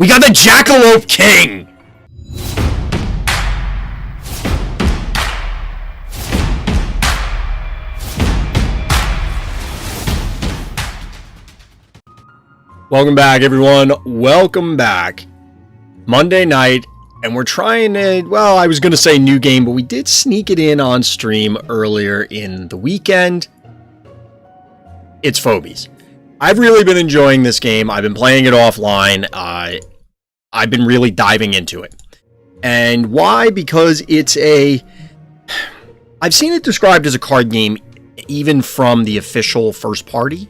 We got the Jackalope King! Welcome back, everyone. Welcome back. Monday night, and we're trying to, well, I was going to say new game, but we did sneak it in on stream earlier in the weekend. It's Phobies. I've really been enjoying this game. I've been playing it offline. I've been really diving into it. And why? Because it's I've seen it described as a card game, even from the official first party.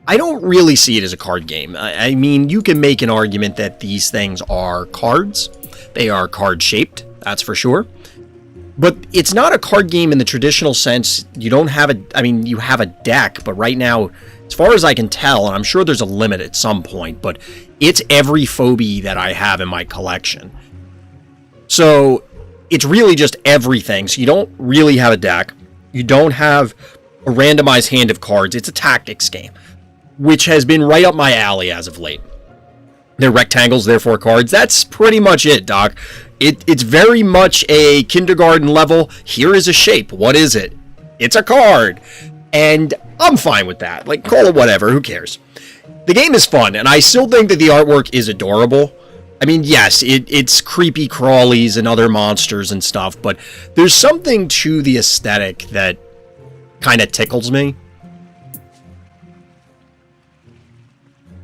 I don't really see it as a card game. I mean, you can make an argument that these things are cards. They are card-shaped, that's for sure. But it's not a card game in the traditional sense. You don't have you have a deck, but right now, as far as I can tell, and I'm sure there's a limit at some point, but it's every phobie that I have in my collection. So it's really just everything. So you don't really have a deck. You don't have a randomized hand of cards. It's a tactics game, which has been right up my alley as of late. They're rectangles, therefore cards. That's pretty much it, Doc. It's very much a kindergarten level. Here is a shape. What is it? It's a card. And I'm fine with that. Like, call it whatever. Who cares? The game is fun, and I still think that the artwork is adorable. I mean, yes, it's creepy crawlies and other monsters and stuff, but there's something to the aesthetic that kind of tickles me.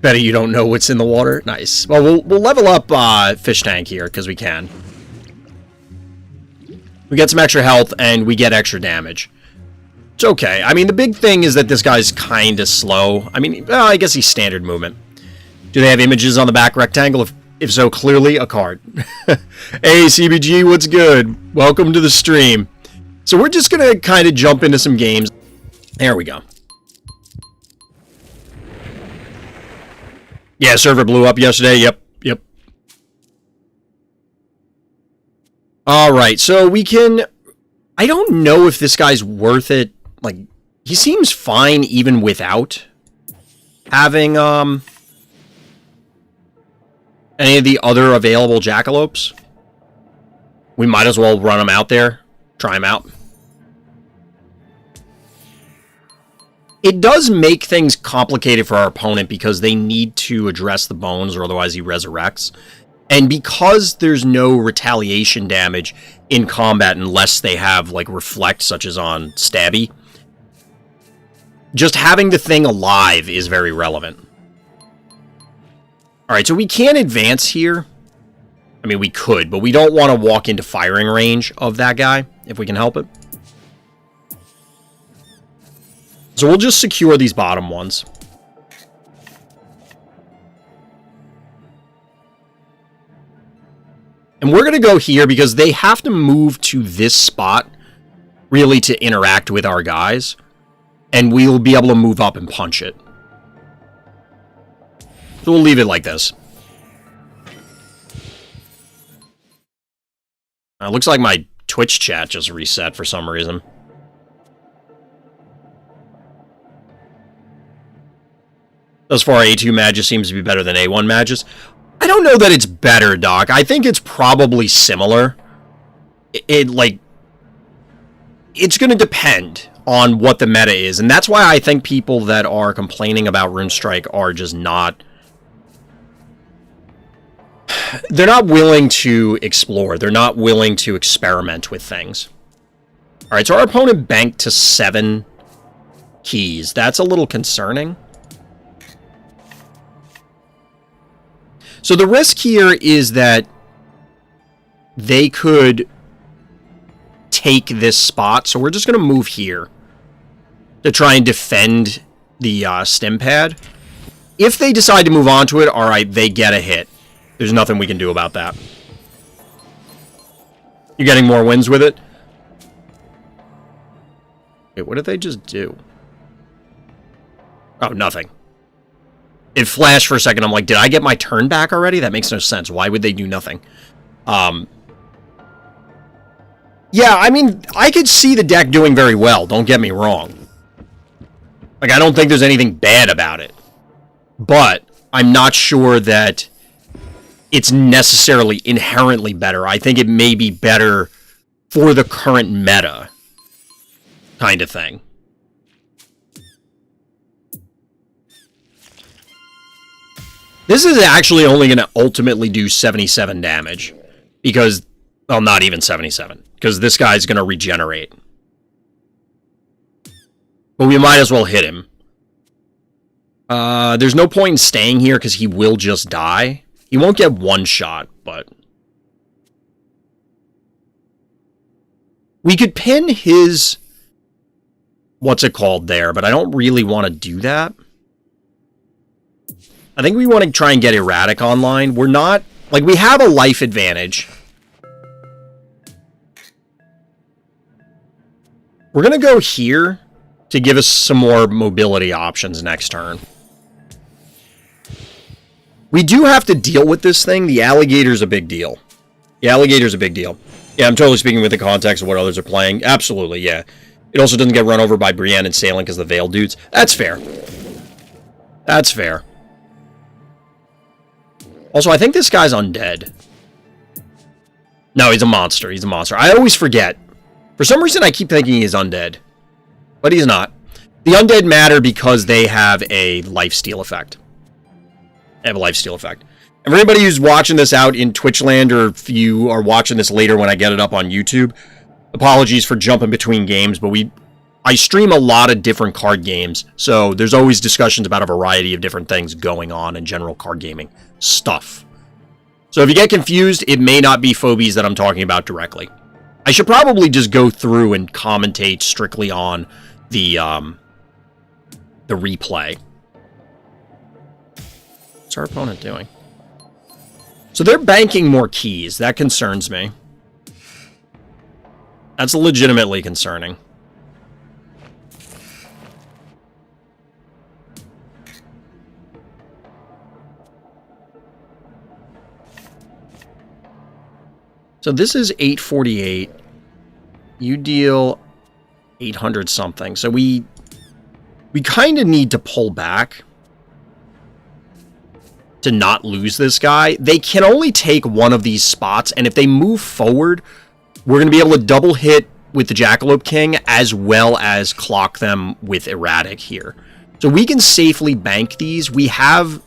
Betty, you don't know what's in the water? Nice. Well, we'll level up Fish Tank here, because we can. We get some extra health, and we get extra damage. It's okay. I mean, the big thing is that this guy's kind of slow. I mean, well, I guess he's standard movement. Do they have images on the back rectangle? If so, clearly a card. Hey, CBG, what's good? Welcome to the stream. So we're just going to kind of jump into some games. There we go. Yeah, server blew up yesterday. Yep. Alright, so we can... I don't know if this guy's worth it. Like, he seems fine even without having, any of the other available jackalopes. We might as well run him out there. Try him out. It does make things complicated for our opponent because they need to address the bones or otherwise he resurrects. And because there's no retaliation damage in combat unless they have, like, reflect, such as on Stabby, just having the thing alive is very relevant. Alright, so we can advance here. I mean, we could, but we don't want to walk into firing range of that guy, if we can help it. So we'll just secure these bottom ones. And we're going to go here because they have to move to this spot really to interact with our guys. And we'll be able to move up and punch it. So we'll leave it like this. It looks like my Twitch chat just reset for some reason. Thus far, A2 Magus seems to be better than A1 Magus. I don't know that it's better, Doc. I think it's probably similar. It's going to depend on what the meta is. And that's why I think people that are complaining about Runestrike are just not... They're not willing to explore. They're not willing to experiment with things. Alright, so our opponent banked to 7 keys. That's a little concerning. So the risk here is that they could take this spot. So we're just going to move here to try and defend the stim pad. If they decide to move on to it, all right, they get a hit. There's nothing we can do about that. You're getting more wins with it? Wait, what did they just do? Oh, nothing. It flashed for a second. I'm like, did I get my turn back already? That makes no sense. Why would they do nothing? Yeah, I mean, I could see the deck doing very well. Don't get me wrong. Like, I don't think there's anything bad about it. But I'm not sure that it's necessarily inherently better. I think it may be better for the current meta kind of thing. This is actually only going to ultimately do 77 damage. Because, well, not even 77. Because this guy's going to regenerate. But we might as well hit him. There's no point in staying here because he will just die. He won't get one shot, but... we could pin his... what's it called there, but I don't really want to do that. I think we want to try and get Erratic online. We're not... like, we have a life advantage. We're going to go here to give us some more mobility options next turn. We do have to deal with this thing. The alligator's a big deal. The alligator's a big deal. Yeah, I'm totally speaking with the context of what others are playing. Absolutely, yeah. It also doesn't get run over by Brienne and Sailing because the Veil dudes. That's fair. That's fair. Also, I think this guy's undead. No, he's a monster. He's a monster. I always forget. For some reason, I keep thinking he's undead. But he's not. The undead matter because they have a lifesteal effect. They have a lifesteal effect. And for anybody who's watching this out in Twitchland, or if you are watching this later when I get it up on YouTube, apologies for jumping between games, but I stream a lot of different card games, so there's always discussions about a variety of different things going on in general card gaming stuff. So if you get confused, it may not be Phobies that I'm talking about directly. I should probably just go through and commentate strictly on the replay. What's our opponent doing? So they're banking more keys. That concerns me. That's legitimately concerning. So this is 848. You deal 800 something. So we kind of need to pull back to not lose this guy. They can only take one of these spots, and if they move forward, we're going to be able to double hit with the Jackalope King as well as clock them with Erratic here. So we can safely bank these. We have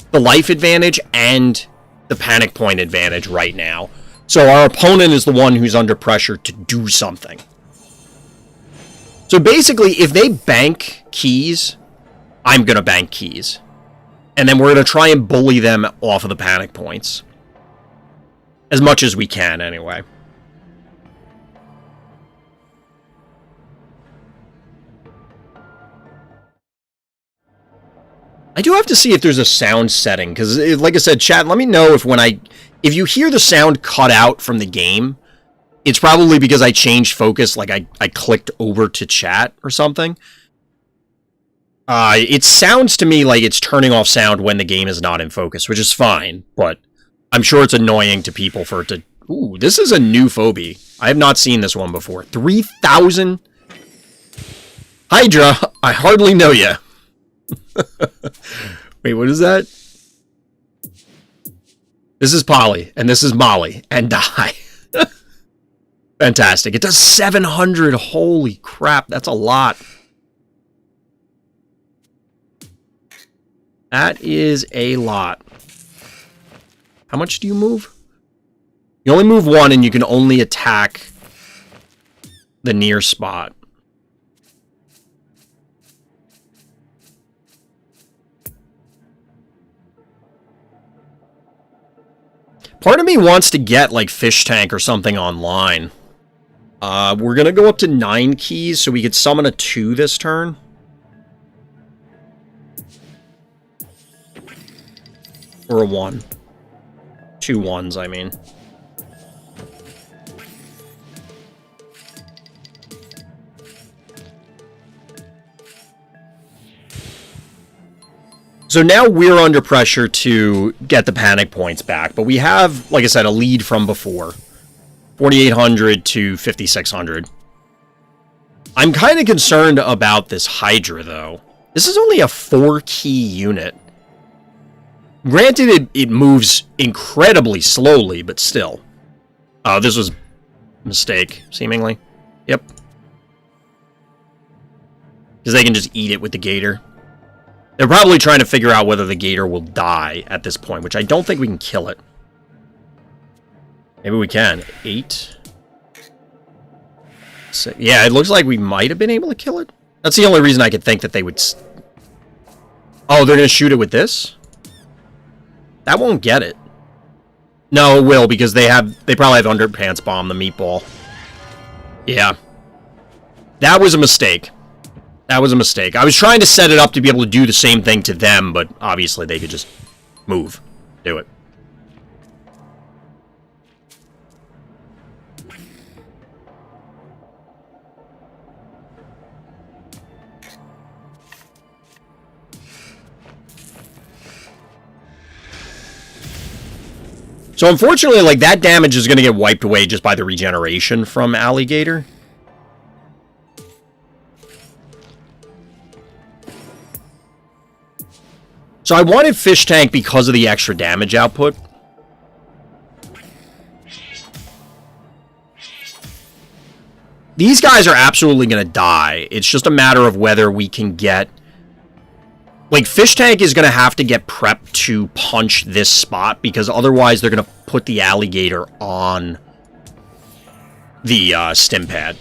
the life advantage and the panic point advantage right now. So our opponent is the one who's under pressure to do something. So basically, if they bank keys, I'm going to bank keys. And then we're going to try and bully them off of the panic points. As much as we can, anyway. I do have to see if there's a sound setting, because, like I said, chat, let me know if you hear the sound cut out from the game, it's probably because I changed focus, like I clicked over to chat or something. It sounds to me like it's turning off sound when the game is not in focus, which is fine, but I'm sure it's annoying to people for it to... Ooh, this is a new Phobie. I have not seen this one before. 3,000? Hydra, I hardly know ya. Wait, what is that? This is Polly, and this is Molly, and die. Fantastic. It does 700. Holy crap, that's a lot. That is a lot. How much do you move? You only move one, and you can only attack the near spot. Part of me wants to get, like, Fish Tank or something online. We're going to go up to 9 keys, so we could summon a 2 this turn. Or a 1. 2 1s, I mean. So now we're under pressure to get the panic points back, but we have, like I said, a lead from before. 4,800 to 5,600. I'm kind of concerned about this Hydra, though. This is only a 4-key unit. Granted, it moves incredibly slowly, but still. Oh, this was a mistake, seemingly. Yep. Because they can just eat it with the gator. They're probably trying to figure out whether the gator will die at this point, which I don't think we can kill it. Maybe we can. 8. So, yeah, it looks like we might have been able to kill it. That's the only reason I could think that they would... Oh, they're going to shoot it with this? That won't get it. No, it will, because they probably have underpants bomb, the meatball. Yeah. That was a mistake. That was a mistake. I was trying to set it up to be able to do the same thing to them, but obviously they could just move. Do it. So unfortunately, like, that damage is going to get wiped away just by the regeneration from Alligator. So I wanted Fish Tank because of the extra damage output. These guys are absolutely going to die. It's just a matter of whether we can get... Like, Fish Tank is going to have to get prepped to punch this spot, because otherwise they're going to put the Alligator on the stim pad.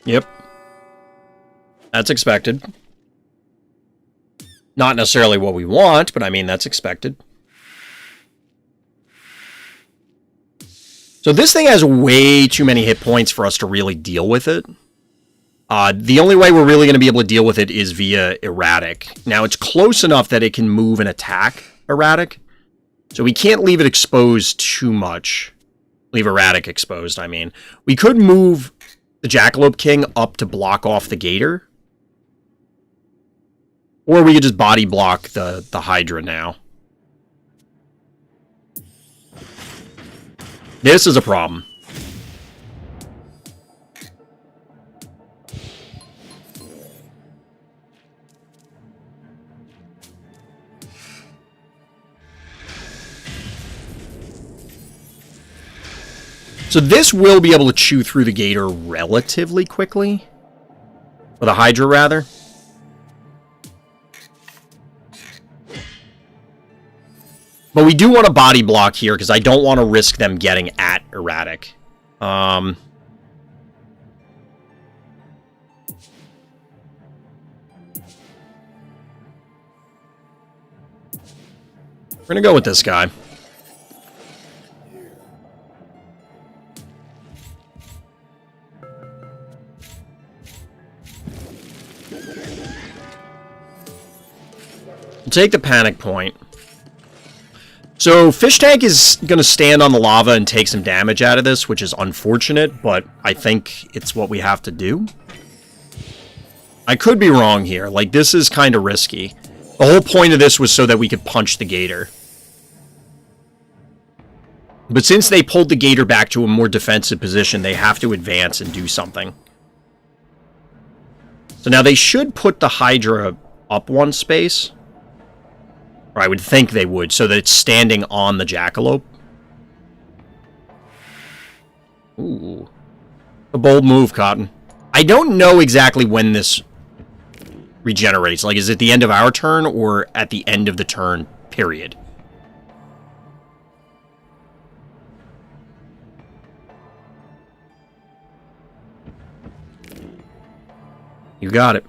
Yep. That's expected. Not necessarily what we want, but I mean, that's expected. So this thing has way too many hit points for us to really deal with it. The only way we're really going to be able to deal with it is via Erratic. Now, it's close enough that it can move and attack Erratic. So we can't leave it exposed too much. Leave Erratic exposed, I mean. We could move the Jackalope King up to block off the Gator. Or we could just body block the Hydra now. This is a problem. So this will be able to chew through the Gator relatively quickly. Or the Hydra, rather. But we do want a body block here, because I don't want to risk them getting at Erratic. We're going to go with this guy. We'll take the panic point. So, Fish Tank is going to stand on the lava and take some damage out of this, which is unfortunate, but I think it's what we have to do. I could be wrong here. Like, this is kind of risky. The whole point of this was so that we could punch the Gator. But since they pulled the Gator back to a more defensive position, they have to advance and do something. So now they should put the Hydra up one space. Or I would think they would, so that it's standing on the Jackalope. Ooh. A bold move, Cotton. I don't know exactly when this regenerates. Like, is it the end of our turn, or at the end of the turn, period? You got it.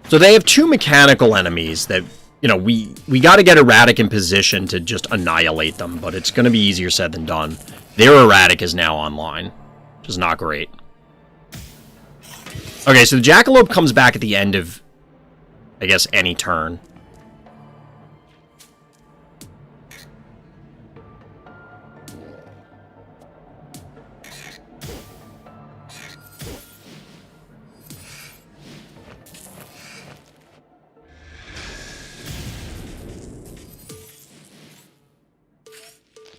So they have two mechanical enemies that, you know, we got to get Erratic in position to just annihilate them, but it's going to be easier said than done. Their Erratic is now online, which is not great. Okay, so the Jackalope comes back at the end of, I guess, any turn.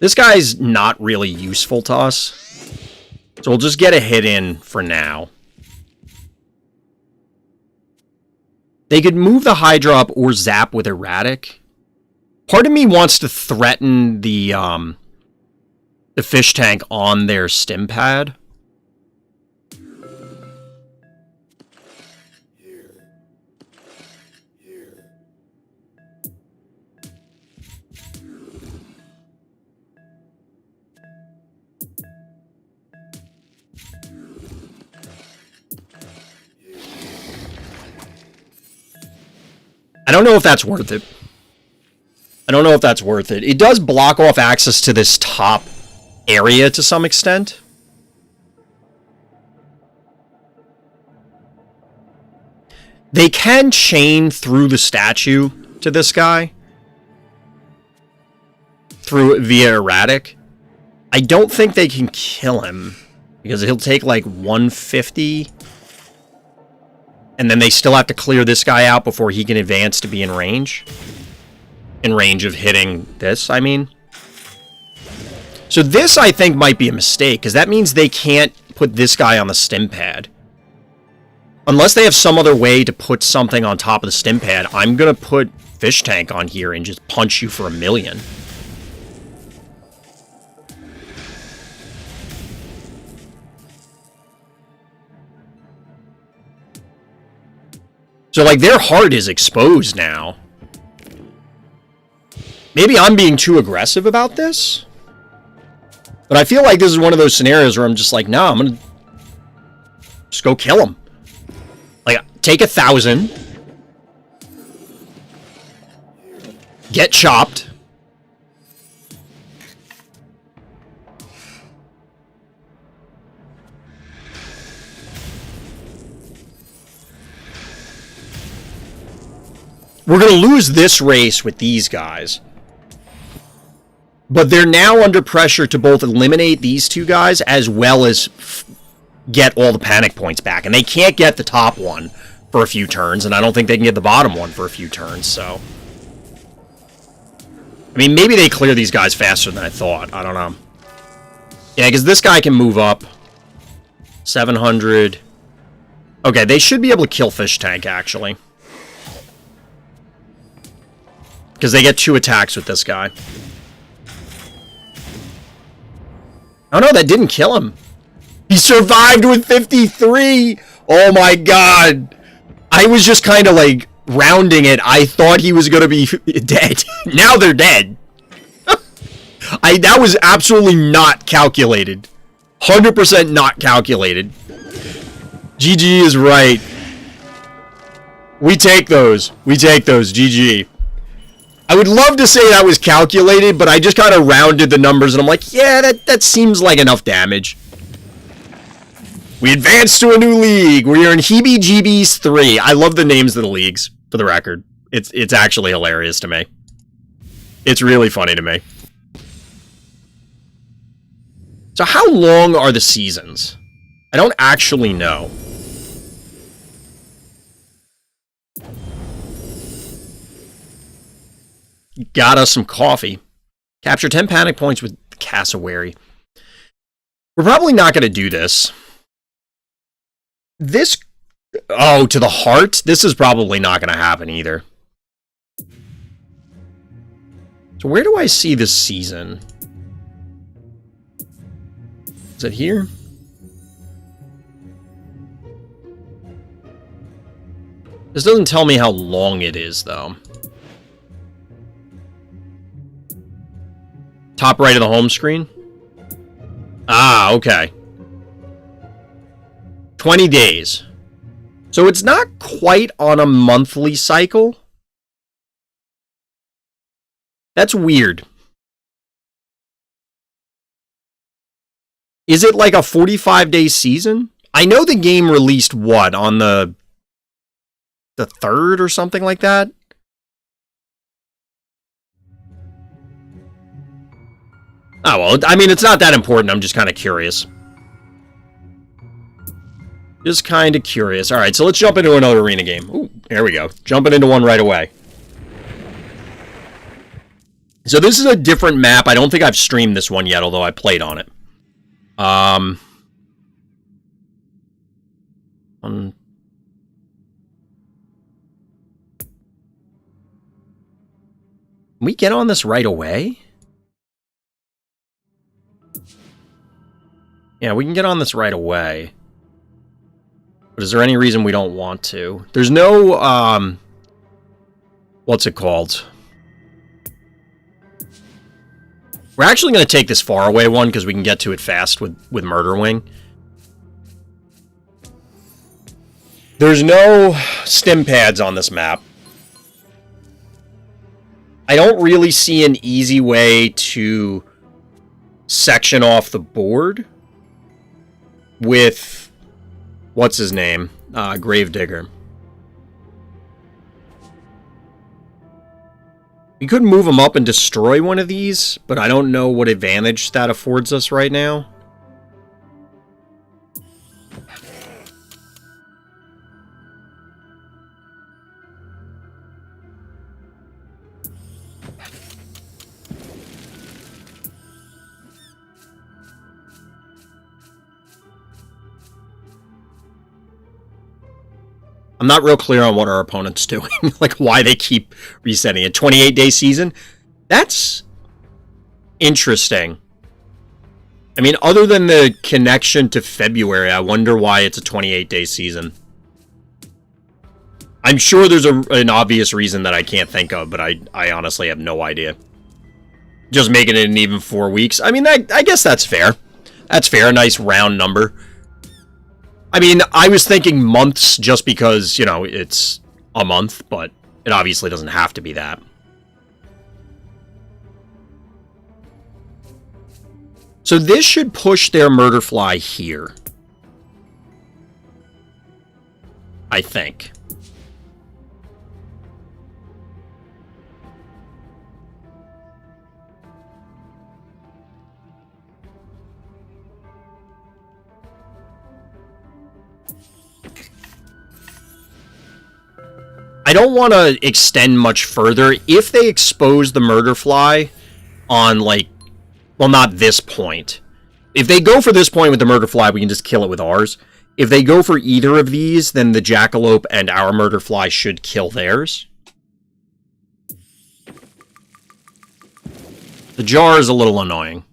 This guy's not really useful to us. So we'll just get a hit in for now. They could move the Hydra up or zap with Erratic. Part of me wants to threaten the fish tank on their stim pad. I don't know if that's worth it. I don't know if that's worth it. It does block off access to this top area to some extent. They can chain through the statue to this guy. Via Erratic. I don't think they can kill him. Because he'll take like 150. And then they still have to clear this guy out before he can advance to be in range. In range of hitting this, I mean. So this, I think, might be a mistake, because that means they can't put this guy on the stim pad. Unless they have some other way to put something on top of the stim pad, I'm going to put Fish Tank on here and just punch you for 1,000,000. So, like, their heart is exposed now. Maybe I'm being too aggressive about this. But I feel like this is one of those scenarios where I'm just like, nah, I'm gonna just go kill him. Like, take 1,000. Get chopped. We're going to lose this race with these guys. But they're now under pressure to both eliminate these two guys as well as get all the panic points back. And they can't get the top one for a few turns, and I don't think they can get the bottom one for a few turns, so... I mean, maybe they clear these guys faster than I thought. I don't know. Yeah, because this guy can move up. 700. Okay, they should be able to kill Fish Tank, actually. Because they get 2 attacks with this guy. Oh no, that didn't kill him. He survived with 53! Oh my god! I was just kind of like rounding it. I thought he was going to be dead. Now they're dead. That was absolutely not calculated. 100% not calculated. GG is right. We take those. We take those. GG. I would love to say that was calculated, but I just kind of rounded the numbers, and I'm like, yeah, that seems like enough damage. We advanced to a new league. We are in Heebie-Jeebies 3. I love the names of the leagues, for the record. It's actually hilarious to me. It's really funny to me. So how long are the seasons? I don't actually know. Got us some coffee. Capture 10 panic points with Cassowary. We're probably not going to do this. This... Oh, to the heart? This is probably not going to happen either. So where do I see this season? Is it here? This doesn't tell me how long it is, though. Top right of the home screen? Ah, okay. 20 days. So it's not quite on a monthly cycle. That's weird. Is it like a 45-day season? I know the game released, what, on the 3rd or something like that? Oh, well, I mean, it's not that important. I'm just kind of curious. Just kind of curious. All right, so let's jump into another arena game. Ooh, there we go. Jumping into one right away. So this is a different map. I don't think I've streamed this one yet, although I played on it. Can we get on this right away? Yeah, we can get on this right away. But is there any reason we don't want to? There's no, what's it called? We're actually going to take this far away one because we can get to it fast with Murder Wing. There's no stim pads on this map. I don't really see an easy way to section off the board with, what's his name? Gravedigger. We could move him up and destroy one of these, but I don't know what advantage that affords us right now. I'm not real clear on what our opponent's doing, like why they keep resetting it. 28-day season? That's interesting. I mean, other than the connection to February, I wonder why it's a 28-day season. I'm sure there's an obvious reason that I can't think of, but I honestly have no idea. Just making it an even 4 weeks. I mean, I guess that's fair. That's fair, a nice round number. I mean, I was thinking months just because, you know, it's a month, but it obviously doesn't have to be that. So this should push their Murderfly here. I think. I don't want to extend much further. If they expose the Murderfly on, like, well, not this point. If they go for this point with the Murderfly, we can just kill it with ours. If they go for either of these, then the Jackalope and our Murderfly should kill theirs. The jar is a little annoying.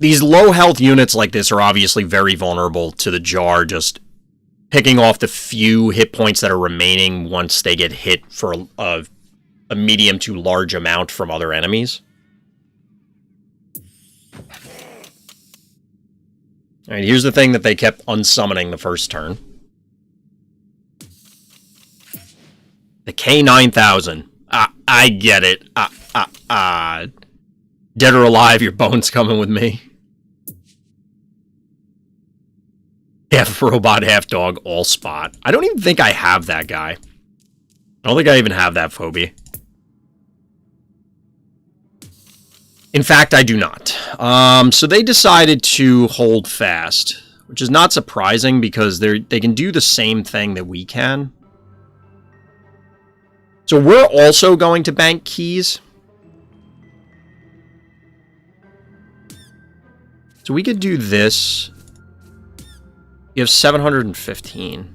These low health units like this are obviously very vulnerable to the jar, just picking off the few hit points that are remaining once they get hit for a medium to large amount from other enemies. Alright, here's the thing that they kept unsummoning the first turn. The K9000. I get it. Dead or alive, your bone's coming with me. Half robot, half dog, all spot. I don't even think I have that guy. I don't think I even have that phobia. In fact, I do not. So they decided to hold fast, which is not surprising because they can do the same thing that we can. So we're also going to bank keys. So we could do this. You have 715.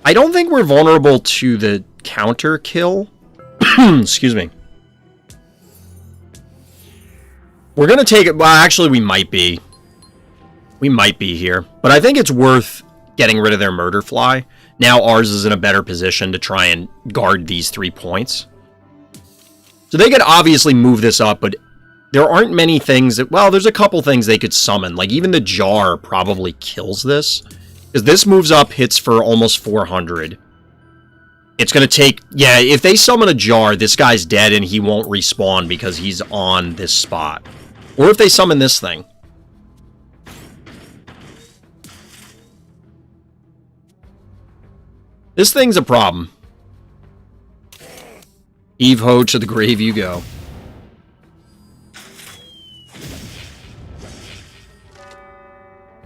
I don't think we're vulnerable to the counter kill. Excuse me. We're going to take it. Well, actually, we might be. We might be here. But I think it's worth getting rid of their Murderfly. Now ours is in a better position to try and guard these 3 points. So they could obviously move this up, but there aren't many things that... Well, there's a couple things they could summon. Like, even the jar probably kills this. Because this moves up, hits for almost 400. It's going to take... Yeah, if they summon a jar, this guy's dead and he won't respawn because he's on this spot. Or if they summon this thing. This thing's a problem. Eve-ho, to the grave you go.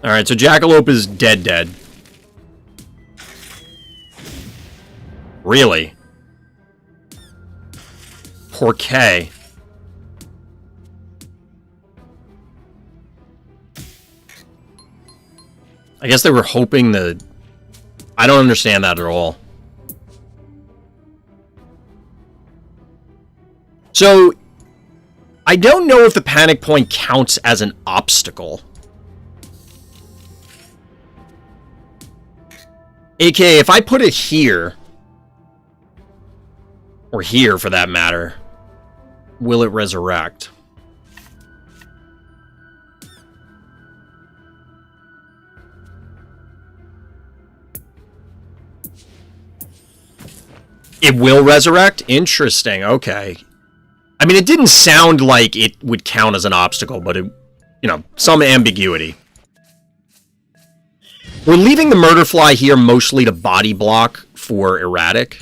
Alright, so Jackalope is dead. Really? Poor K. I guess they were hoping the... I don't understand that at all. So, I don't know if the panic point counts as an obstacle. AKA, if I put it here, or here for that matter, will it resurrect? It will resurrect? Interesting, okay. I mean, it didn't sound like it would count as an obstacle, but it, you know, some ambiguity. We're leaving the murder fly here mostly to body block for erratic.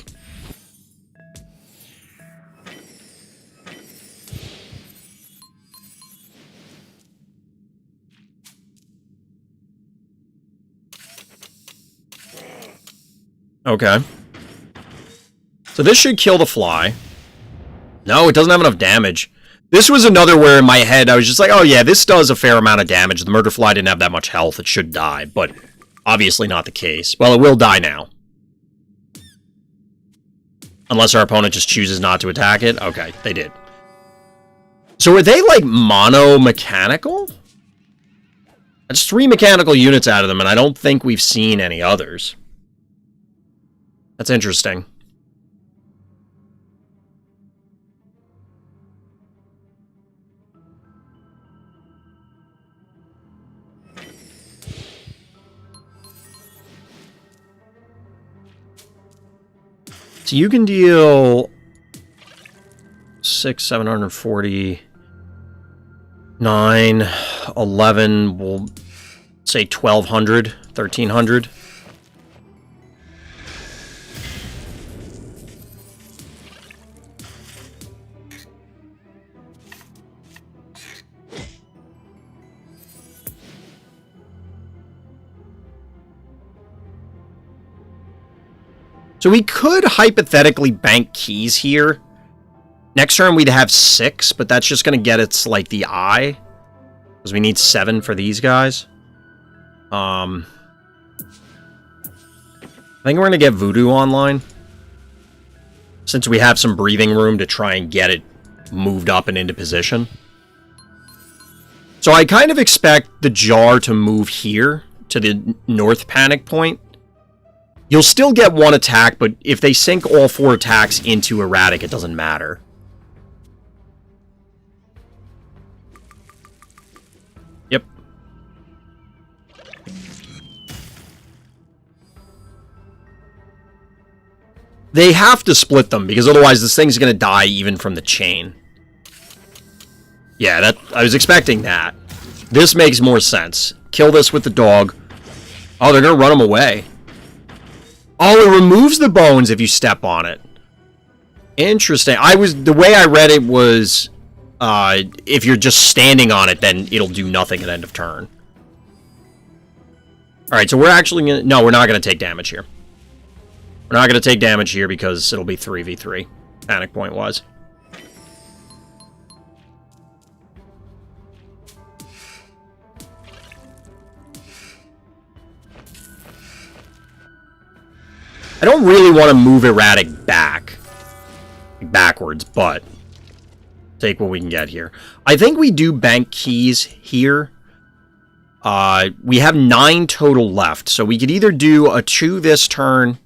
Okay. So this should kill the fly. No, it doesn't have enough damage. This was another where in my head I was just like, oh yeah, this does a fair amount of damage. The murder fly didn't have that much health. It should die, but obviously not the case. Well, it will die now. Unless our opponent just chooses not to attack it. Okay, they did. So are they like mono-mechanical? That's 3 mechanical units out of them, and I don't think we've seen any others. That's interesting. So you can deal 6, 740, 9, 11, we'll say 1,200, 1,300. So we could hypothetically bank keys here. Next turn we'd have 6, but that's just going to get us, like, the eye. Because we need 7 for these guys. I think we're going to get Voodoo online. Since we have some breathing room to try and get it moved up and into position. So I kind of expect the jar to move here to the north panic point. You'll still get 1 attack, but if they sink all 4 attacks into erratic, it doesn't matter. Yep. They have to split them, because otherwise this thing's going to die even from the chain. Yeah, I was expecting that. This makes more sense. Kill this with the dog. Oh, they're going to run him away. Oh, it removes the bones if you step on it. Interesting. The way I read it was, if you're just standing on it, then it'll do nothing at end of turn. Alright, so we're actually gonna... No, we're not going to take damage here. We're not going to take damage here because it'll be 3v3. Panic point was. I don't really want to move erratic backwards, but take what we can get here. I think we do bank keys here. We have 9 total left, so we could either do a 2 this turn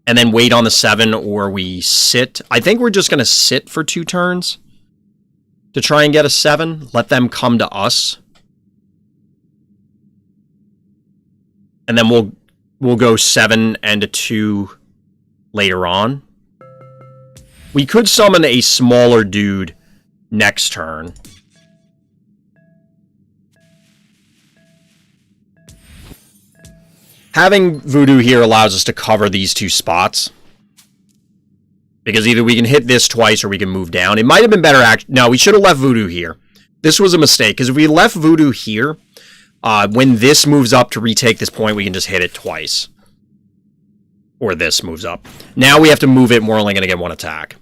and then wait on the 7, or we sit. I think we're just going to sit for 2 turns to try and get a 7. Let them come to us. And then we'll go 7 and a 2 later on. We could summon a smaller dude next turn. Having Voodoo here allows us to cover these 2 spots. Because either we can hit this twice or we can move down. It might have been better... No, we should have left Voodoo here. This was a mistake, because if we left Voodoo here, When this moves up to retake this point, we can just hit it twice. Or this moves up. Now we have to move it, and we're only going to get one attack.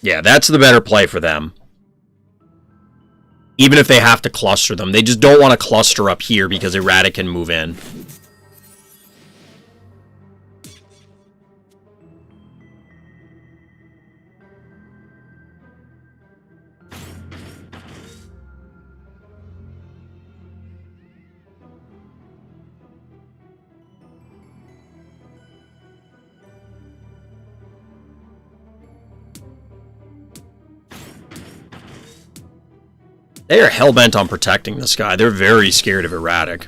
Yeah, that's the better play for them. Even if they have to cluster them. They just don't want to cluster up here because Errata can move in. They are hell-bent on protecting this guy. They're very scared of Erratic.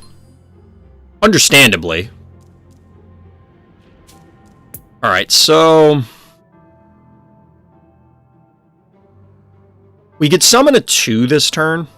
Understandably. Alright, so... we could summon a 2 this turn.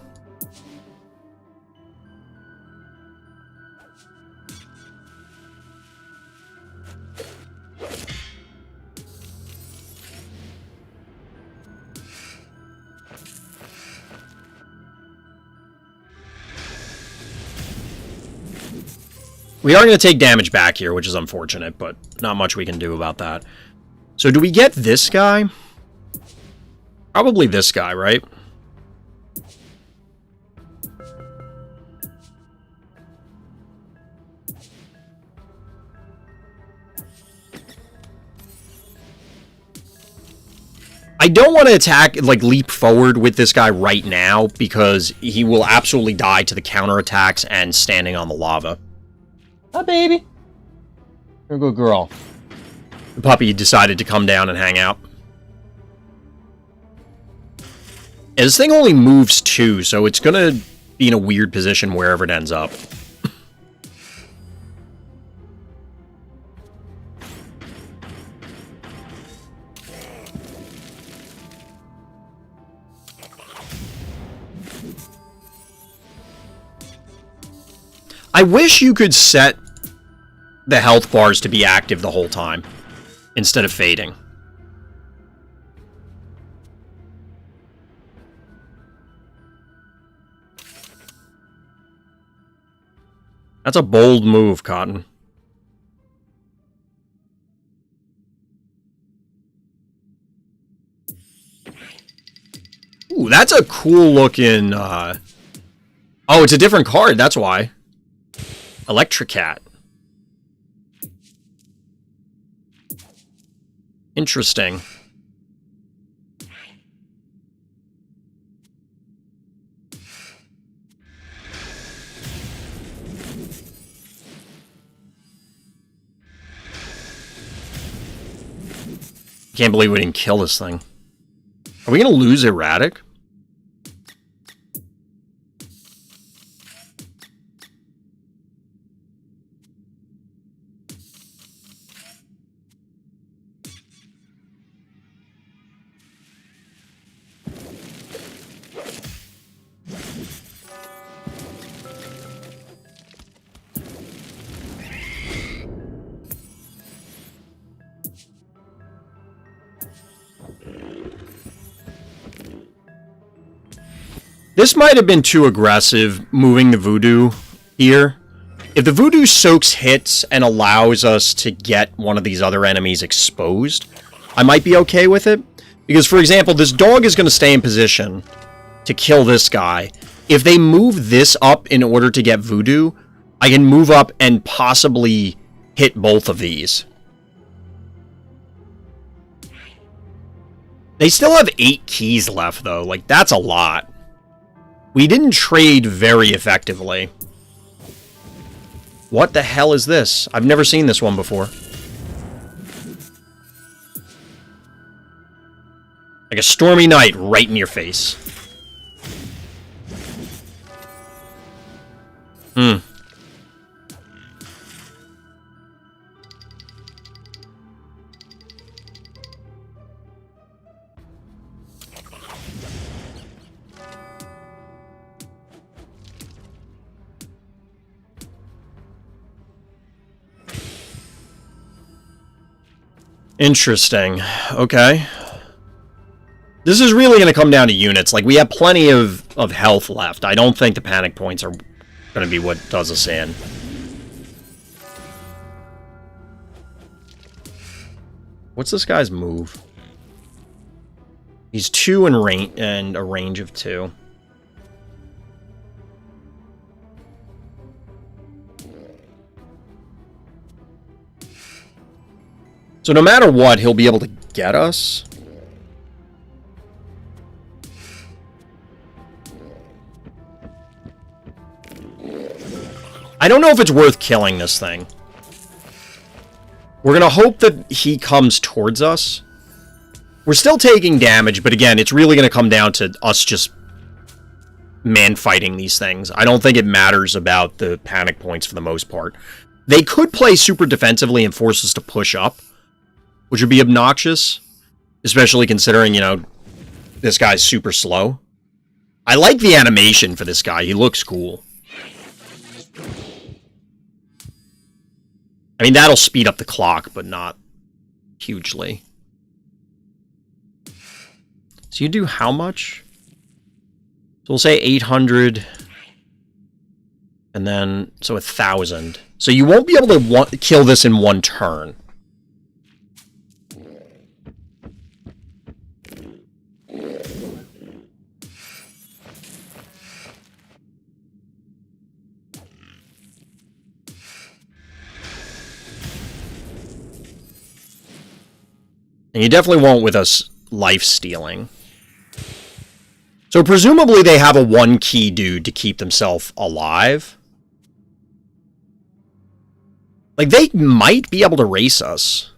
We are going to take damage back here, which is unfortunate, but not much we can do about that. So do we get this guy? Probably this guy, right? I don't want to attack, like, leap forward with this guy right now, because he will absolutely die to the counterattacks and standing on the lava. Hi, baby. You're a good girl. The puppy decided to come down and hang out. Yeah, this thing only moves 2, so it's gonna be in a weird position wherever it ends up. I wish you could set the health bars to be active the whole time, instead of fading. That's a bold move, Cotton. Ooh, that's a cool looking, Oh, it's a different card, that's why. Electricat. Interesting. Can't believe we didn't kill this thing. Are we gonna lose Erratic? This might have been too aggressive, moving the Voodoo here. If the Voodoo soaks hits and allows us to get one of these other enemies exposed, I might be okay with it. Because, for example, this dog is going to stay in position to kill this guy. If they move this up in order to get Voodoo, I can move up and possibly hit both of these. They still have 8 keys left, though. Like, that's a lot. We didn't trade very effectively. What the hell is this? I've never seen this one before. Like a stormy night right in your face. Interesting. Okay. This is really going to come down to units. Like, we have plenty of health left. I don't think the panic points are going to be what does us in. What's this guy's move? He's 2 in range and a range of 2. So no matter what, he'll be able to get us. I don't know if it's worth killing this thing. We're going to hope that he comes towards us. We're still taking damage, but again, it's really going to come down to us just man-fighting these things. I don't think it matters about the panic points for the most part. They could play super defensively and force us to push up, which would be obnoxious, especially considering, you know, this guy's super slow. I like the animation for this guy. He looks cool. I mean, that'll speed up the clock, but not hugely. So you do how much? So we'll say 800. And then, so 1,000. So you won't be able to kill this in one turn. And you definitely won't with us life stealing. So presumably they have a 1-key dude to keep themselves alive. Like, they might be able to race us.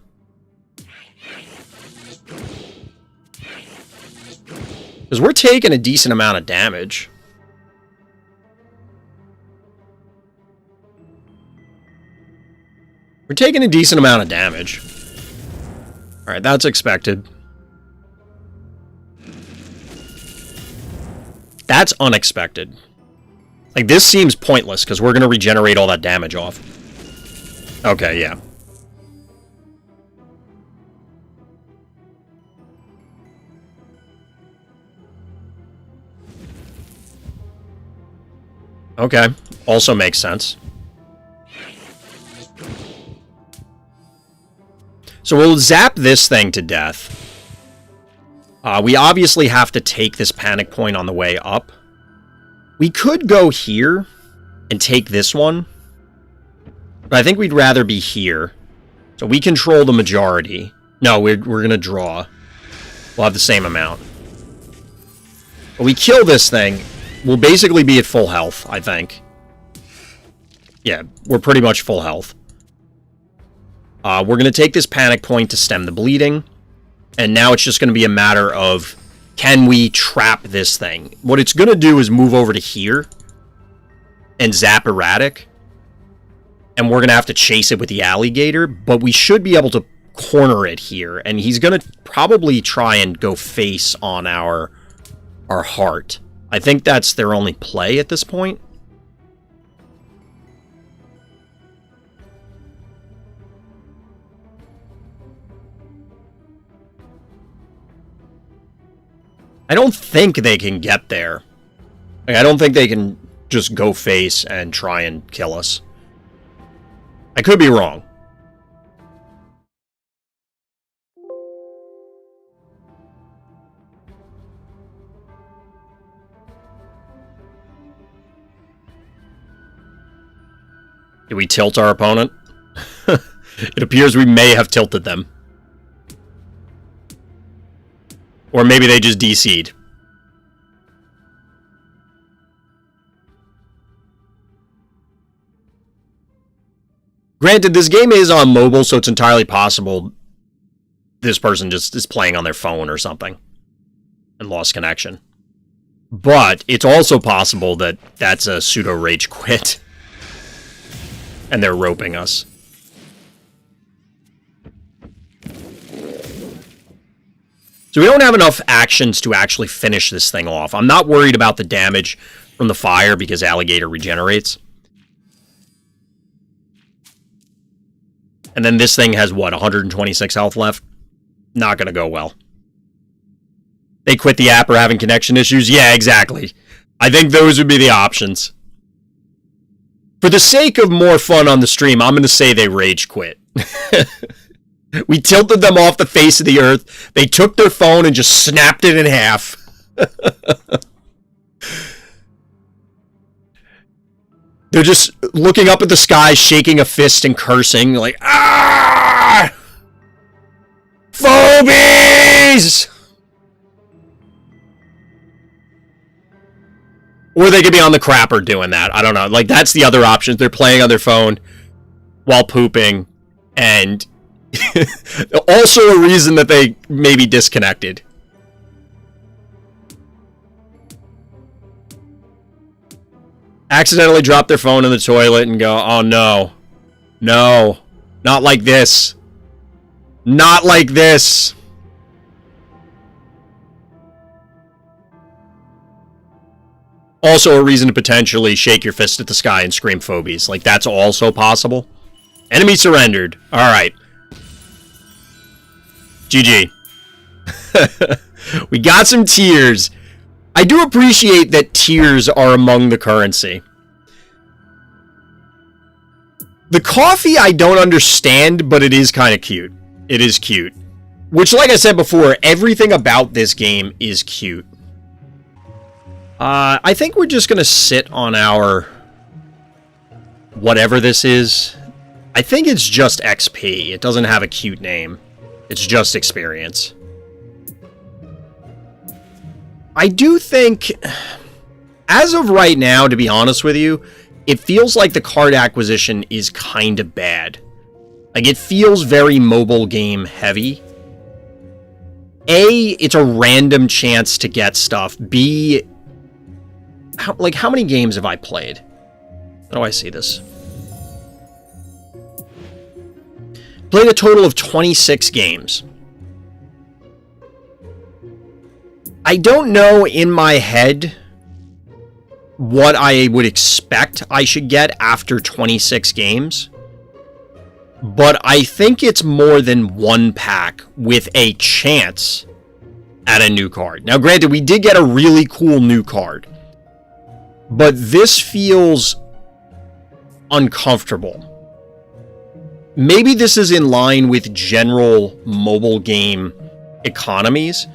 Because we're taking a decent amount of damage. We're taking a decent amount of damage. Alright, that's expected. That's unexpected. Like, this seems pointless, because we're going to regenerate all that damage off. Okay, yeah. Okay, also makes sense. So we'll zap this thing to death. We obviously have to take this panic point on the way up. We could go here and take this one. But I think we'd rather be here. So we control the majority. No, we're going to draw. We'll have the same amount. But we kill this thing. We'll basically be at full health, I think. Yeah, we're pretty much full health. We're going to take this panic point to stem the bleeding. And now it's just going to be a matter of, can we trap this thing? What it's going to do is move over to here and zap erratic. And we're going to have to chase it with the alligator. But we should be able to corner it here. And he's going to probably try and go face on our heart. I think that's their only play at this point. I don't think they can get there. Like, I don't think they can just go face and try and kill us. I could be wrong. Did we tilt our opponent? It appears we may have tilted them. Or maybe they just DC'd. Granted, this game is on mobile, so it's entirely possible this person just is playing on their phone or something and lost connection. But it's also possible that that's a pseudo rage quit and they're roping us. So we don't have enough actions to actually finish this thing off. I'm not worried about the damage from the fire because Alligator regenerates. And then this thing has, what, 126 health left? Not going to go well. They quit the app or having connection issues? Yeah, exactly. I think those would be the options. For the sake of more fun on the stream, I'm going to say they rage quit. We tilted them off the face of the earth. They took their phone and just snapped it in half. They're just looking up at the sky, shaking a fist and cursing, like, ah! Phobies! Or they could be on the crapper doing that. I don't know. Like, that's the other option. They're playing on their phone while pooping. And also a reason that they may be disconnected. Accidentally drop their phone in the toilet and go, oh no. No. Not like this. Not like this. Also a reason to potentially shake your fist at the sky and scream phobies. Like, that's also possible. Enemy surrendered. Alright. GG. We got some tears. I do appreciate that tears are among the currency. The coffee I don't understand, but it is kind of cute. It is cute. Which, like I said before, everything about this game is cute. I think we're just going to sit on our... whatever this is. I think it's just XP. It doesn't have a cute name. It's just experience. I do think... as of right now, to be honest with you, it feels like the card acquisition is kind of bad. Like, it feels very mobile game heavy. A, it's a random chance to get stuff. B... how many games have I played? How do I see this? Played a total of 26 games. I don't know in my head what I would expect I should get after 26 games. But I think it's more than one pack with a chance at a new card. Now, granted, we did get a really cool new card. But this feels uncomfortable. Maybe this is in line with general mobile game economies,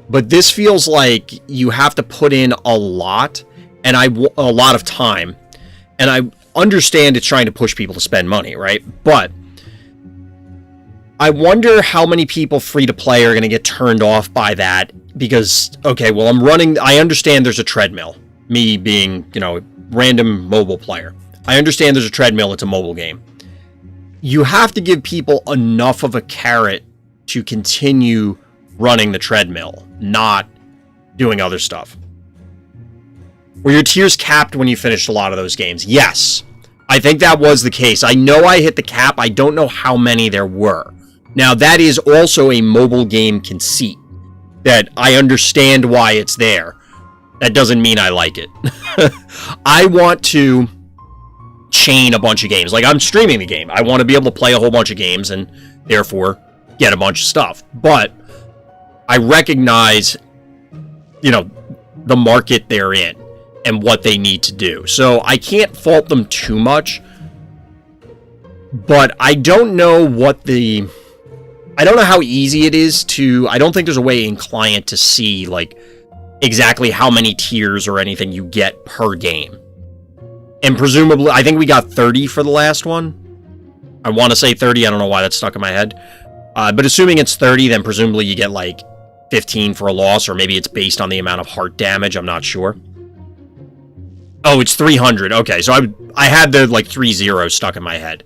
but this feels like you have to put in a lot of time, and I understand it's trying to push people to spend money, right? But I wonder how many people free to play are going to get turned off by that because, okay, well, I understand there's a treadmill. Me being, random mobile player. I understand there's a treadmill, it's a mobile game. You have to give people enough of a carrot to continue running the treadmill, not doing other stuff. Were your tiers capped when you finished a lot of those games? Yes. I think that was the case. I know I hit the cap. I don't know how many there were. Now, that is also a mobile game conceit. That I understand why it's there. That doesn't mean I like it. I want to chain a bunch of games. Like, I'm streaming the game. I want to be able to play a whole bunch of games and, therefore, get a bunch of stuff. But I recognize, the market they're in and what they need to do. So I can't fault them too much. But I don't know I don't know how easy it is to... I don't think there's a way in client to see, exactly how many tiers or anything you get per game. And presumably, I think we got 30 for the last one. I want to say 30, I don't know why that's stuck in my head. But assuming it's 30, then presumably you get 15 for a loss, or maybe it's based on the amount of heart damage, I'm not sure. Oh, it's 300, okay, so I had the 3 zeros stuck in my head.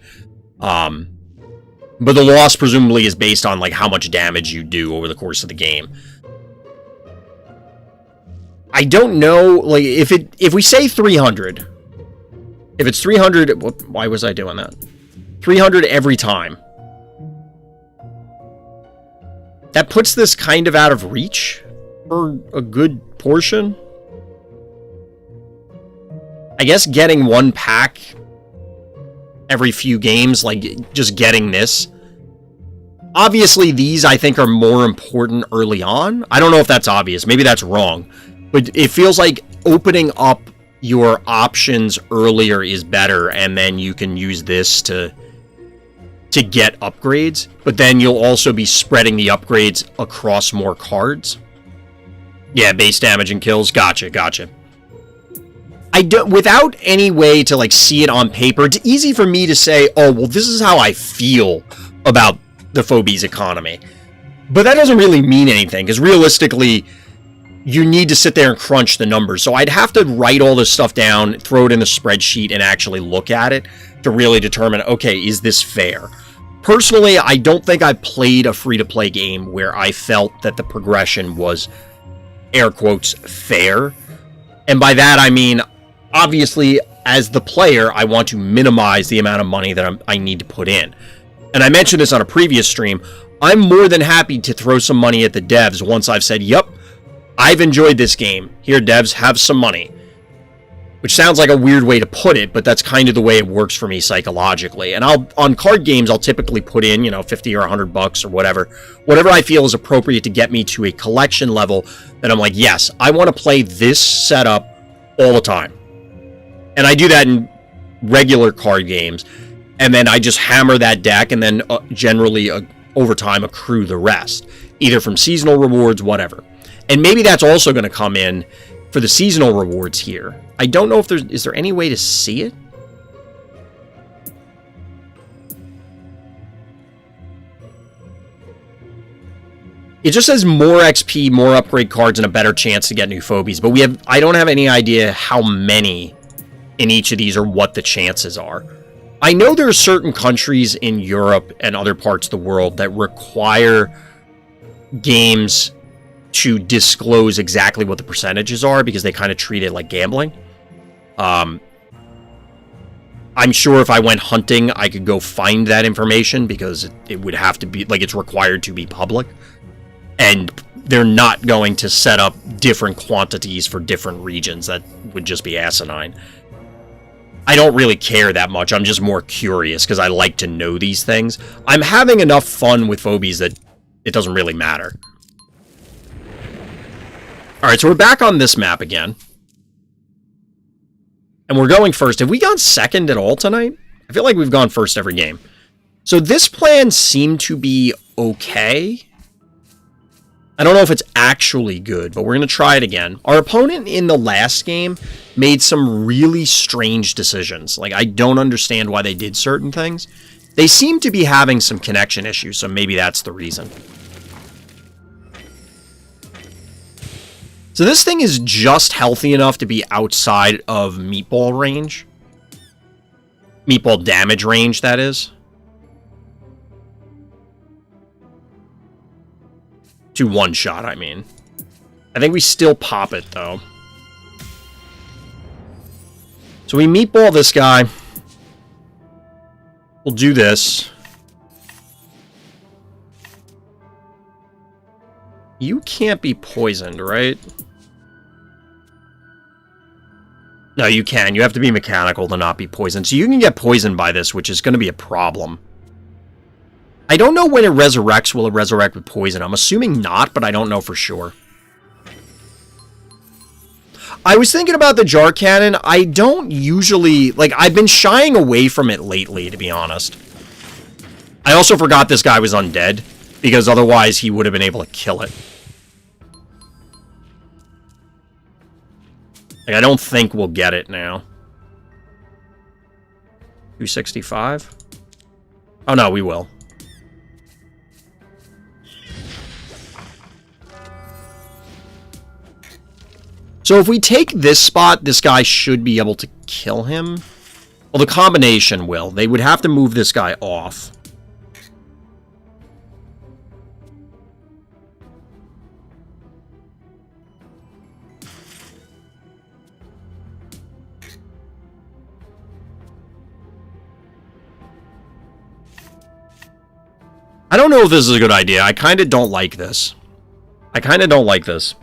But the loss presumably is based on how much damage you do over the course of the game. I don't know, if we say 300, if it's 300, why was I doing that? 300 every time. That puts this kind of out of reach for a good portion. I guess getting one pack every few games, just getting this, Obviously, these I think are more important early on. I don't know if that's obvious. Maybe that's wrong. But it feels like opening up your options earlier is better, and then you can use this to get upgrades. But then you'll also be spreading the upgrades across more cards. Yeah, base damage and kills. Gotcha. I don't, without any way to like see it on paper, it's easy for me to say, oh, well, this is how I feel about the Phobies economy. But that doesn't really mean anything, because realistically, you need to sit there and crunch the numbers. So I'd have to write all this stuff down, throw it in a spreadsheet, and actually look at it to really determine, okay, is this fair? Personally, I don't think I've played a free-to-play game where I felt that the progression was, air quotes, fair. And by that, I mean, obviously, as the player, I want to minimize the amount of money that I need to put in. And I mentioned this on a previous stream. I'm more than happy to throw some money at the devs once I've said, yep, I've enjoyed this game. Here, devs, have some money. Which sounds like a weird way to put it, but that's kind of the way it works for me psychologically. And on card games, I'll typically put in, 50 or $100 or whatever I feel is appropriate to get me to a collection level that I'm like, yes, I want to play this setup all the time. And I do that in regular card games. And then I just hammer that deck and then generally over time accrue the rest. Either from seasonal rewards, whatever. And maybe that's also going to come in for the seasonal rewards here. I don't know if is there any way to see it? It just says more XP, more upgrade cards, and a better chance to get new Phobies. But I don't have any idea how many in each of these or what the chances are. I know there are certain countries in Europe and other parts of the world that require games to disclose exactly what the percentages are because they kind of treat it like gambling. I'm sure if I went hunting, I could go find that information because it would have to be, like, it's required to be public. And they're not going to set up different quantities for different regions. That would just be asinine. I don't really care that much. I'm just more curious because I like to know these things. I'm having enough fun with Phobies that it doesn't really matter. Alright, so we're back on this map again. And we're going first. Have we gone second at all tonight? I feel like we've gone first every game. So this plan seemed to be okay. I don't know if it's actually good, but we're going to try it again. Our opponent in the last game made some really strange decisions. Like, I don't understand why they did certain things. They seem to be having some connection issues, so maybe that's the reason. So this thing is just healthy enough to be outside of meatball range. Meatball damage range, that is. To one shot, I mean. I think we still pop it, though. So we meatball this guy. We'll do this. You can't be poisoned, right? No, you can. You have to be mechanical to not be poisoned. So you can get poisoned by this, which is going to be a problem. I don't know when it resurrects. Will it resurrect with poison? I'm assuming not, but I don't know for sure. I was thinking about the jar cannon. I don't usually... Like, I've been shying away from it lately, to be honest. I also forgot this guy was undead, because otherwise he would have been able to kill it. Like, I don't think we'll get it now. 265? Oh, no, we will. So if we take this spot, this guy should be able to kill him. Well, the combination will. They would have to move this guy off. I don't know if this is a good idea. I kind of don't like this. I kind of don't like this.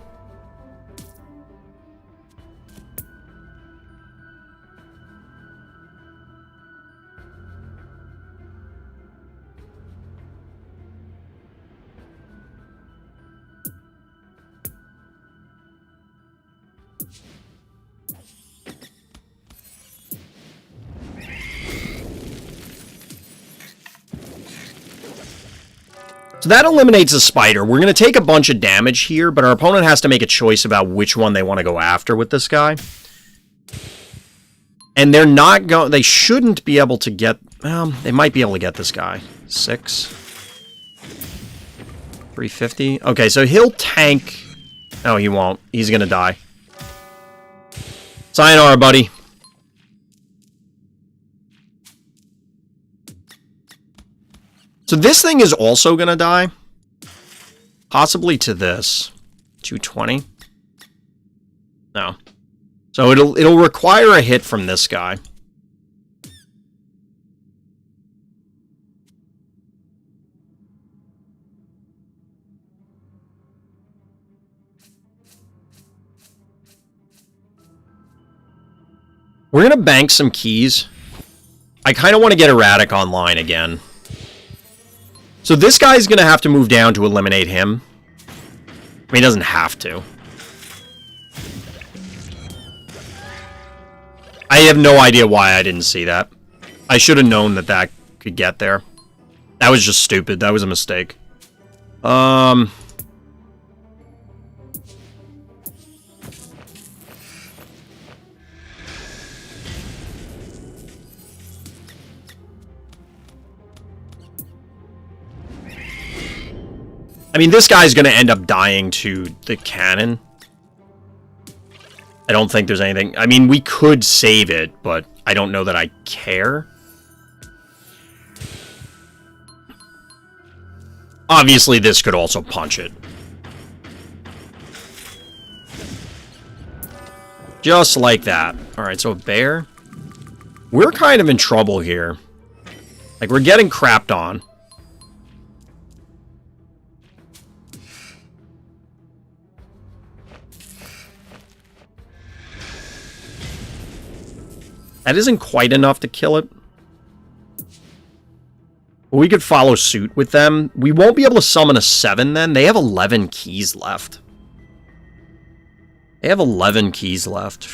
So that eliminates the spider. We're going to take a bunch of damage here, but our opponent has to make a choice about which one they want to go after with this guy. And they're not going... They shouldn't be able to get... Well, they might be able to get this guy. 6. 350. Okay, so he'll tank... No, he won't. He's going to die. Sayonara, buddy. So this thing is also going to die. Possibly to this. 220. No. So it'll require a hit from this guy. We're going to bank some keys. I kind of want to get Erratic online again. So this guy's going to have to move down to eliminate him. I mean, he doesn't have to. I have no idea why I didn't see that. I should have known that that could get there. That was just stupid. That was a mistake. I mean, this guy's going to end up dying to the cannon. I don't think there's anything... I mean, we could save it, but I don't know that I care. Obviously, this could also punch it. Just like that. Alright, so a bear. We're kind of in trouble here. Like, we're getting crapped on. That isn't quite enough to kill it. We could follow suit with them. We won't be able to summon a 7 then. They have 11 keys left. They have 11 keys left.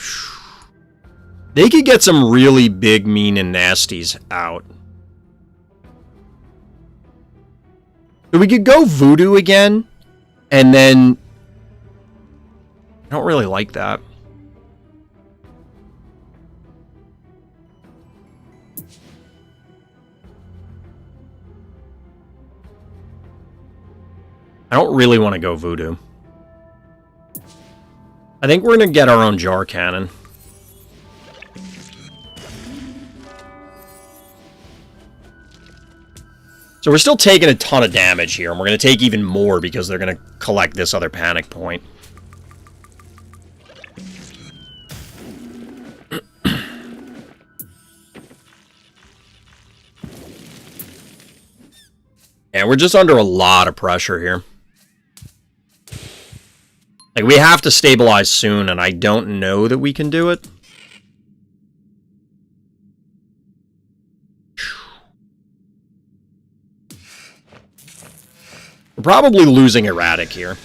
They could get some really big, mean, and nasties out. So we could go Voodoo again. And then... I don't really like that. I don't really want to go Voodoo. I think we're going to get our own Jar Cannon. So we're still taking a ton of damage here, and we're going to take even more because they're going to collect this other panic point. And we're just under a lot of pressure here. Like, we have to stabilize soon, and I don't know that we can do it. We're probably losing Erratic here.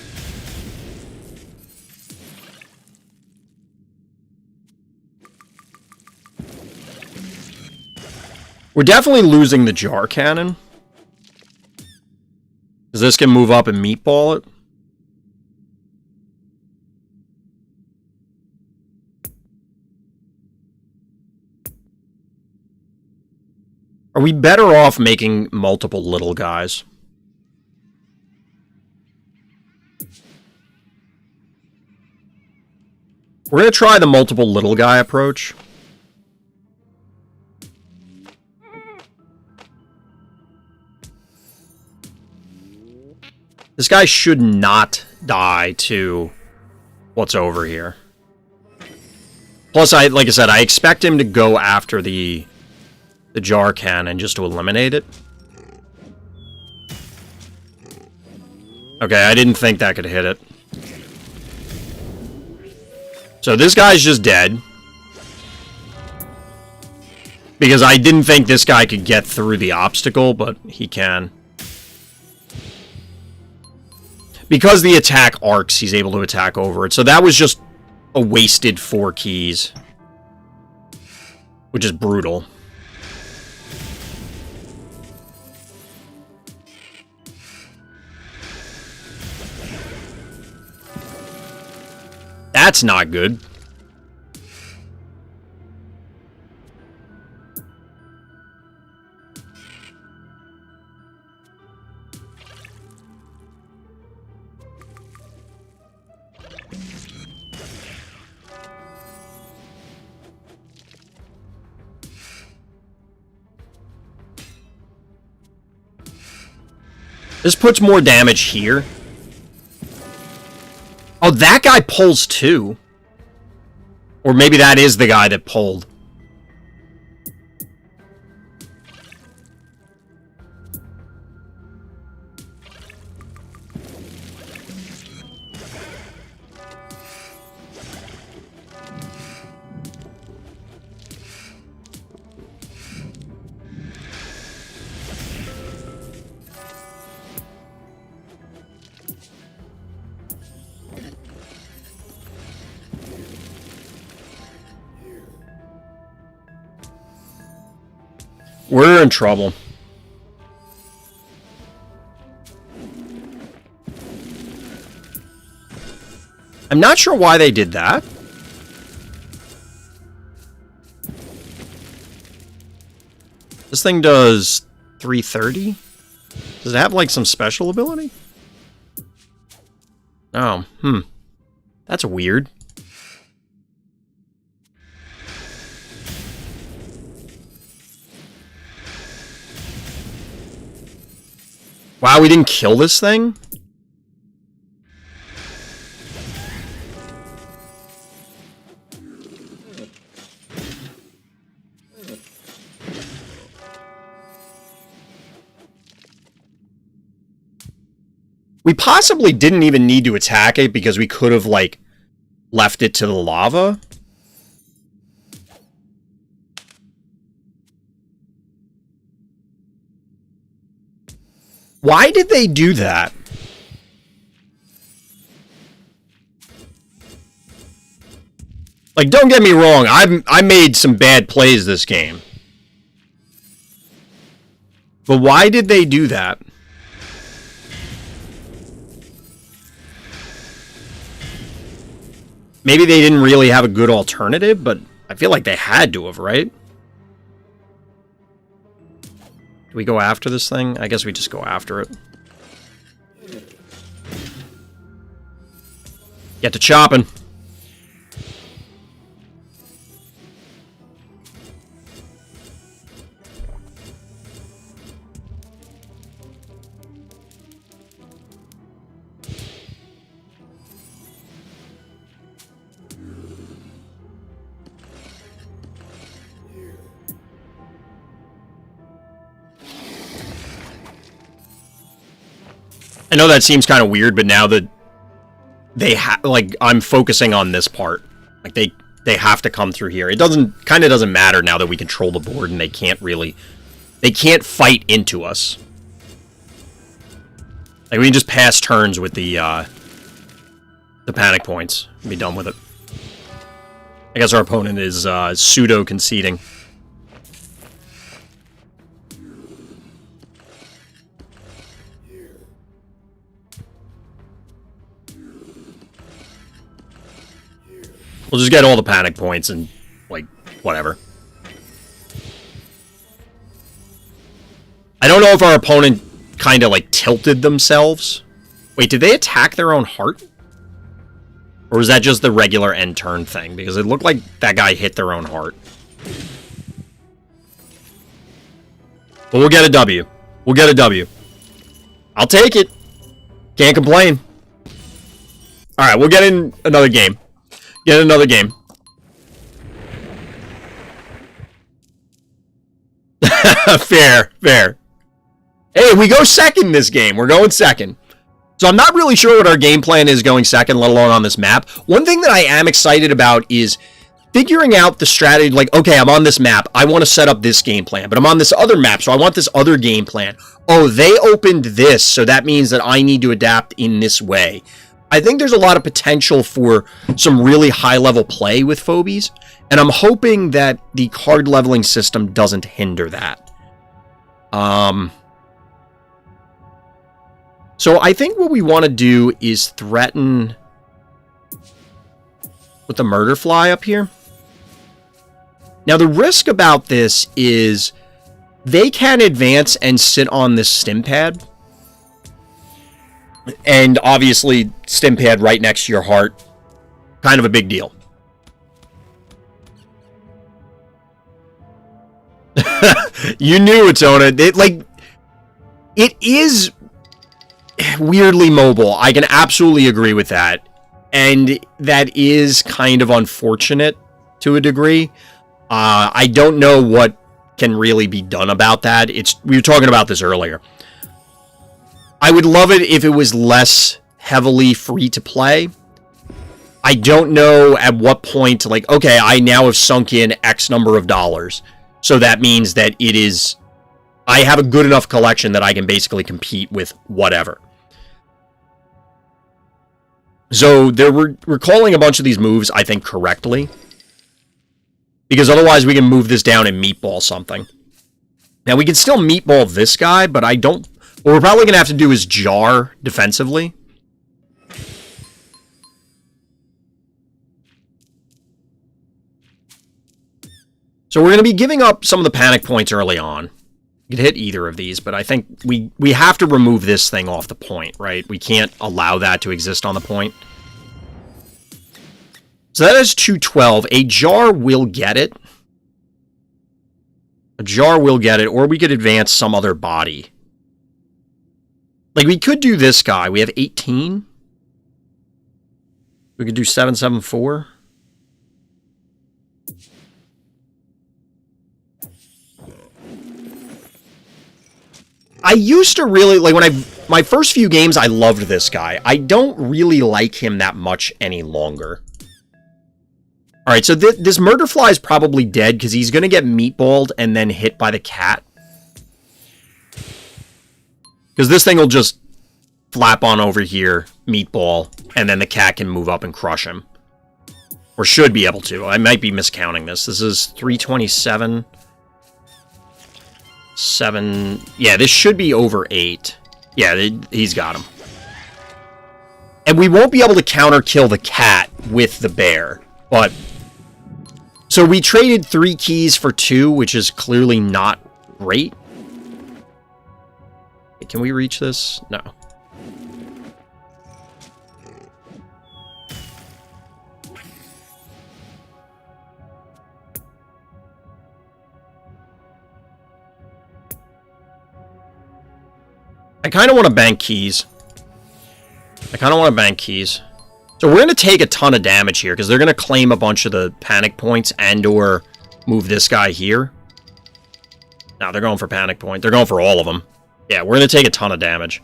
We're definitely losing the Jar Cannon. Because this can move up and meatball it. Are we better off making multiple little guys? We're going to try the multiple little guy approach. This guy should not die to what's over here. Plus, like I said, I expect him to go after the Jar Cannon just to eliminate it. Okay, I didn't think that could hit it. So this guy's just dead. Because I didn't think this guy could get through the obstacle, but he can. Because the attack arcs, he's able to attack over it. So that was just a wasted 4 keys. Which is brutal. That's not good. This puts more damage here. Oh, that guy pulls too. Or maybe that is the guy that pulled. We're in trouble. I'm not sure why they did that. This thing does 330? Does it have, like, some special ability? Oh, That's weird. Wow, we didn't kill this thing? We possibly didn't even need to attack it because we could have, like, left it to the lava. Why did they do that? Like, don't get me wrong, I made some bad plays this game. But why did they do that? Maybe they didn't really have a good alternative, but I feel like they had to have, right? Do we go after this thing? I guess we just go after it. Get to chopping. I know that seems kind of weird, but now that they like, I'm focusing on this part. Like, they have to come through here. It kind of doesn't matter now that we control the board and they can't fight into us. Like, we can just pass turns with the panic points and be done with it. I guess our opponent is pseudo-conceding. We'll just get all the panic points and, like, whatever. I don't know if our opponent kind of, like, tilted themselves. Wait, did they attack their own heart? Or was that just the regular end turn thing? Because it looked like that guy hit their own heart. But we'll get a W. We'll get a W. I'll take it. Can't complain. Alright, we'll get in another game. Get another game. Fair, fair. Hey, we go second this game. We're going second. So I'm not really sure what our game plan is going second, let alone on this map. One thing that I am excited about is figuring out the strategy. Like, okay, I'm on this map. I want to set up this game plan, but I'm on this other map, so I want this other game plan. Oh, they opened this, so that means that I need to adapt in this way. I think there's a lot of potential for some really high-level play with Phobies, and I'm hoping that the card leveling system doesn't hinder that. So I think what we want to do is threaten with the murder fly up here. Now, the risk about this is they can advance and sit on this stim pad. And obviously, stim pad right next to your heart, kind of a big deal. You knew it, Tona. It is weirdly mobile. I can absolutely agree with that. And that is kind of unfortunate to a degree. I don't know what can really be done about that. We were talking about this earlier. I would love it if it was less heavily free to play. I don't know at what point, like, okay, I now have sunk in X number of dollars. So that means that I have a good enough collection that I can basically compete with whatever. So we're calling a bunch of these moves, I think, correctly. Because otherwise we can move this down and meatball something. Now we can still meatball this guy, but I don't... What we're probably going to have to do is jar defensively. So we're going to be giving up some of the panic points early on. You could hit either of these, but I think we have to remove this thing off the point, right? We can't allow that to exist on the point. So that is 212. A jar will get it. A jar will get it, or we could advance some other body. Like, we could do this guy. We have 18. We could do 774. I used to really, like, my first few games, I loved this guy. I don't really like him that much any longer. Alright, so this murder fly is probably dead because he's going to get meatballed and then hit by the cat. Because this thing will just flap on over here, meatball, and then the cat can move up and crush him. Or should be able to. I might be miscounting this. This is 327. 7. Yeah, this should be over 8. Yeah, he's got him. And we won't be able to counter kill the cat with the bear. But... So we traded 3 keys for 2, which is clearly not great. Can we reach this? No. I kind of want to bank keys. So we're going to take a ton of damage here, because they're going to claim a bunch of the panic points and or move this guy here. No, they're going for panic point. They're going for all of them. Yeah, we're going to take a ton of damage.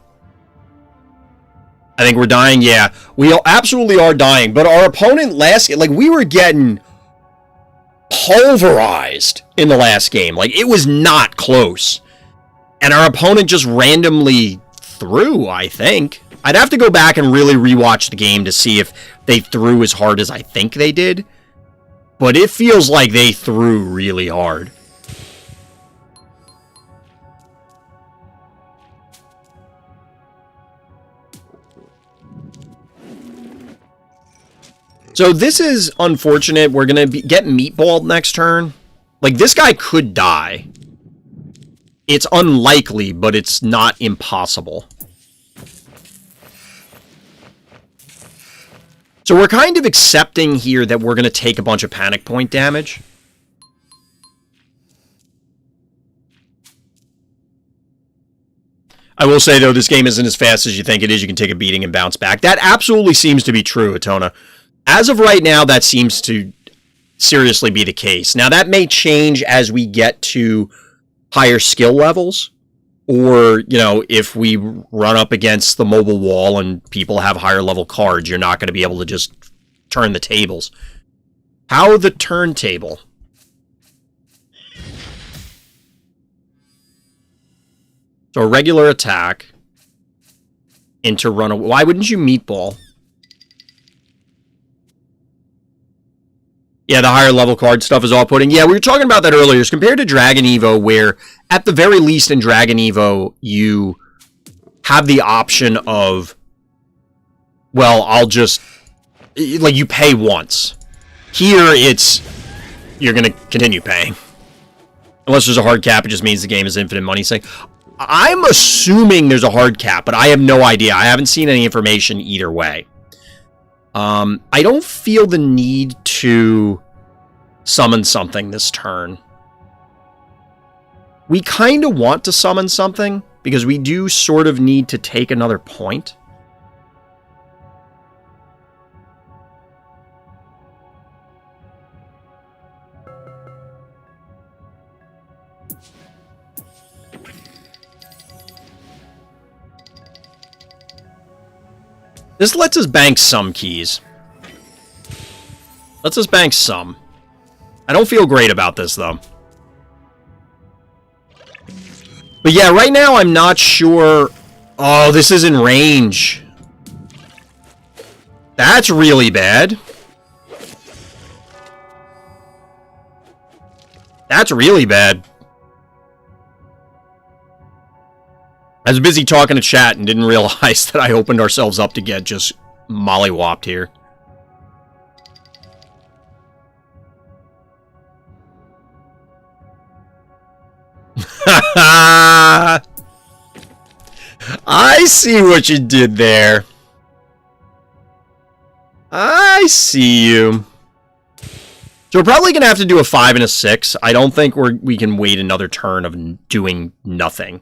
I think we're dying. Yeah, we absolutely are dying. But our opponent last... Like, we were getting pulverized in the last game. Like, it was not close. And our opponent just randomly threw, I think. I'd have to go back and really rewatch the game to see if they threw as hard as I think they did. But it feels like they threw really hard. So this is unfortunate. We're going to get meatballed next turn. Like, this guy could die. It's unlikely, but it's not impossible. So we're kind of accepting here that we're going to take a bunch of panic point damage. I will say, though, this game isn't as fast as you think it is. You can take a beating and bounce back. That absolutely seems to be true, Atona. As of right now, that seems to seriously be the case. Now, that may change as we get to higher skill levels. Or, you know, if we run up against the mobile wall and people have higher level cards, you're not going to be able to just turn the tables. How the turntable? So a regular attack into run away. Why wouldn't you meatball? Yeah, the higher level card stuff is all putting. Yeah, we were talking about that earlier. It's compared to Dragon Evo, where at the very least in Dragon Evo, you have the option of, well, I'll just, like, you pay once. Here, it's... You're going to continue paying. Unless there's a hard cap, it just means the game is infinite money sink. I'm assuming there's a hard cap, but I have no idea. I haven't seen any information either way. I don't feel the need to summon something this turn. We kind of want to summon something, because we do sort of need to take another point. This lets us bank some keys. Lets us bank some. I don't feel great about this, though. But yeah, right now I'm not sure... Oh, this is in range. That's really bad. That's really bad. I was busy talking to chat and didn't realize that I opened ourselves up to get just mollywopped here. I see what you did there. I see you. So we're probably going to have to do a 5 and a 6. I don't think we can wait another turn of doing nothing.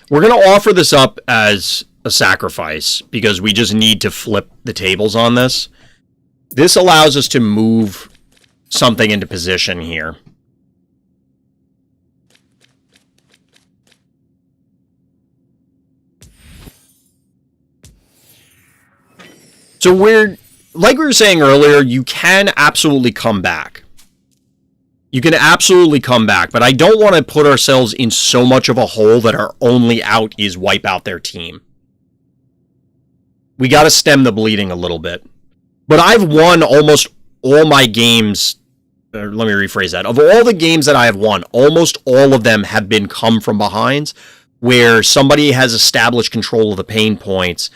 We're going to offer this up as a sacrifice because we just need to flip the tables on this. This allows us to move something into position here. So like we were saying earlier, you can absolutely come back. You can absolutely come back, but I don't want to put ourselves in so much of a hole that our only out is wipe out their team. We got to stem the bleeding a little bit. But I've won almost all my games. Let me rephrase that. Of all the games that I have won, almost all of them have been come from behinds, where somebody has established control of the pain points,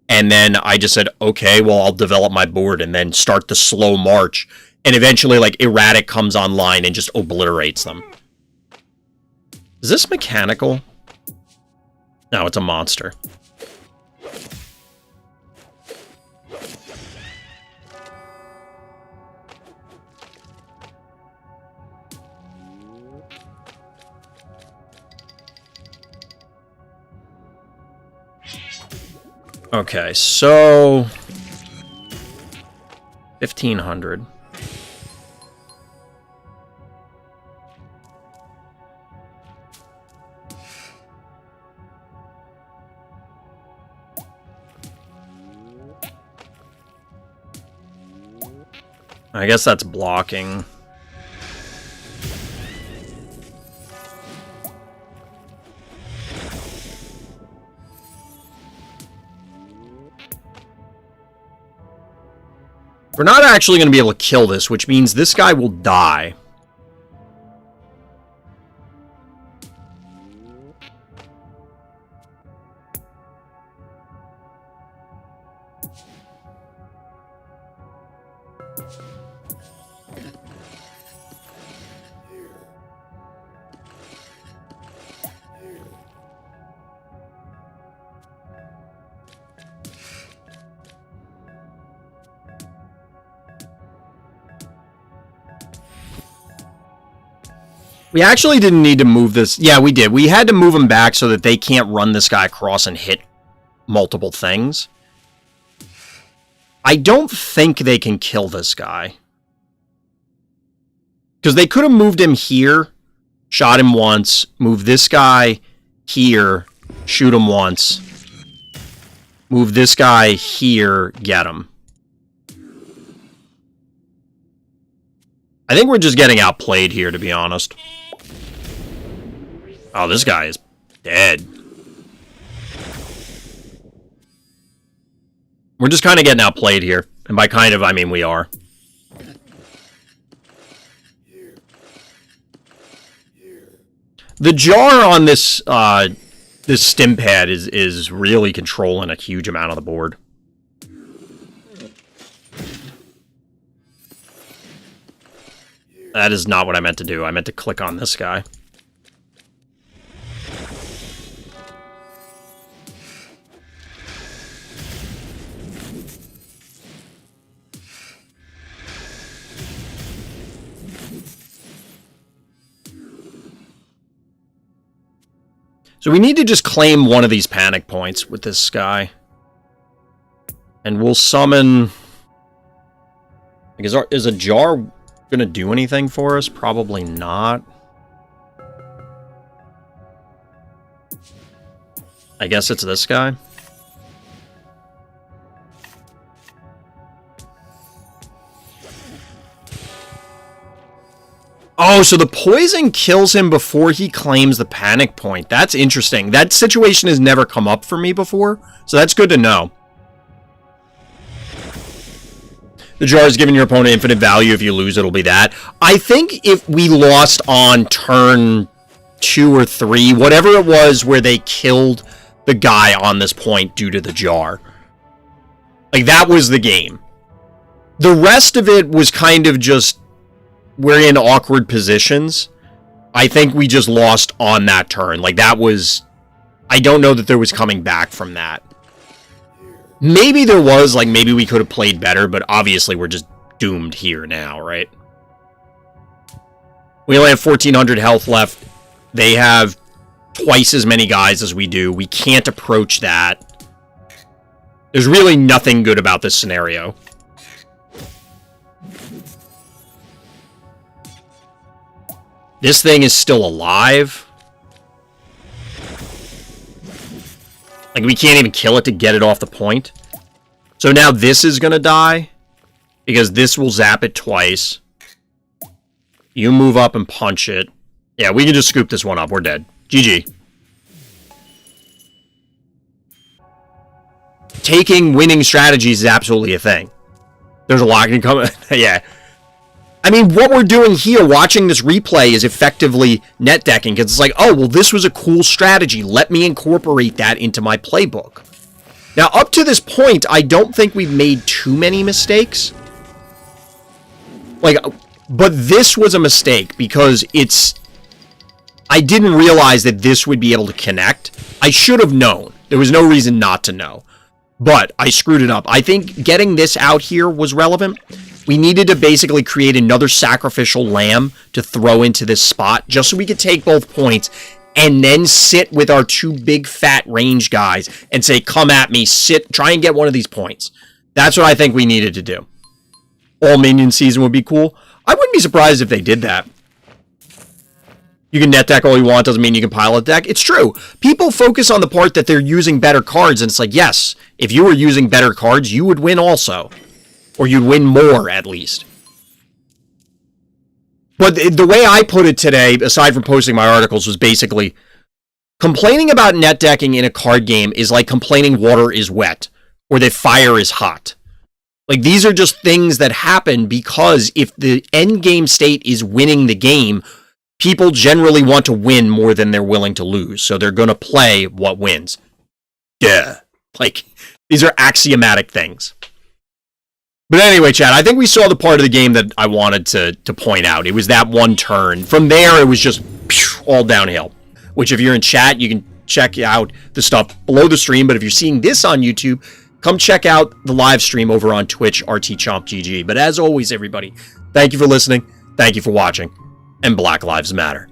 and then I just said, okay, well, I'll develop my board and then start the slow march. And eventually, like, Erratic comes online and just obliterates them. Is this mechanical? No, it's a monster. Okay, so... 1,500. I guess that's blocking. We're not actually going to be able to kill this, which means this guy will die. We actually didn't need to move this. Yeah, we did. We had to move him back so that they can't run this guy across and hit multiple things. I don't think they can kill this guy. Because they could have moved him here, shot him once, move this guy here, shoot him once, move this guy here, get him. I think we're just getting outplayed here, to be honest. Oh, this guy is dead. We're just kind of getting outplayed here. And by kind of, I mean we are. The jar on this this stim pad is really controlling a huge amount of the board. That is not what I meant to do. I meant to click on this guy. So we need to just claim one of these panic points with this guy. And we'll summon... Like, is a jar going to do anything for us? Probably not. I guess it's this guy. Oh, so the poison kills him before he claims the panic point. That's interesting. That situation has never come up for me before, so that's good to know. The jar is giving your opponent infinite value. If you lose, it'll be that. I think if we lost on turn 2 or 3, whatever it was where they killed the guy on this point due to the jar, like, that was the game. The rest of it was kind of just... We're in awkward positions. I think we just lost on that turn. Like, that was... I don't know that there was coming back from that. Maybe there was, like, maybe we could have played better, but obviously we're just doomed here now, right? We only have 1,400 health left. They have twice as many guys as we do. We can't approach that. There's really nothing good about this scenario. This thing is still alive. Like, we can't even kill it to get it off the point. So now this is going to die. Because this will zap it twice. You move up and punch it. Yeah, we can just scoop this one up. We're dead. GG. Taking winning strategies is absolutely a thing. There's a lot can come. Yeah. I mean, what we're doing here, watching this replay, is effectively net decking. Because it's like, oh, well, this was a cool strategy. Let me incorporate that into my playbook. Now, up to this point, I don't think we've made too many mistakes. Like, but this was a mistake because it's... I didn't realize that this would be able to connect. I should have known. There was no reason not to know. But I screwed it up. I think getting this out here was relevant. We needed to basically create another sacrificial lamb to throw into this spot just so we could take both points and then sit with our 2 big fat range guys and say, come at me, sit, try and get one of these points. That's what I think we needed to do. All minion season would be cool. I wouldn't be surprised if they did that. You can net deck all you want, doesn't mean you can pilot deck. It's true. People focus on the part that they're using better cards, and it's like, yes, if you were using better cards, you would win also. Or you'd win more, at least. But the way I put it today, aside from posting my articles, was basically, complaining about net decking in a card game is like complaining water is wet, or that fire is hot. Like, these are just things that happen because if the end game state is winning the game, people generally want to win more than they're willing to lose. So they're going to play what wins. Duh. Like, these are axiomatic things. But anyway, chat, I think we saw the part of the game that I wanted to point out. It was that one turn. From there, it was just all downhill. Which, if you're in chat, you can check out the stuff below the stream. But if you're seeing this on YouTube, come check out the live stream over on Twitch, RTChompGG. But as always, everybody, thank you for listening, thank you for watching, and Black Lives Matter.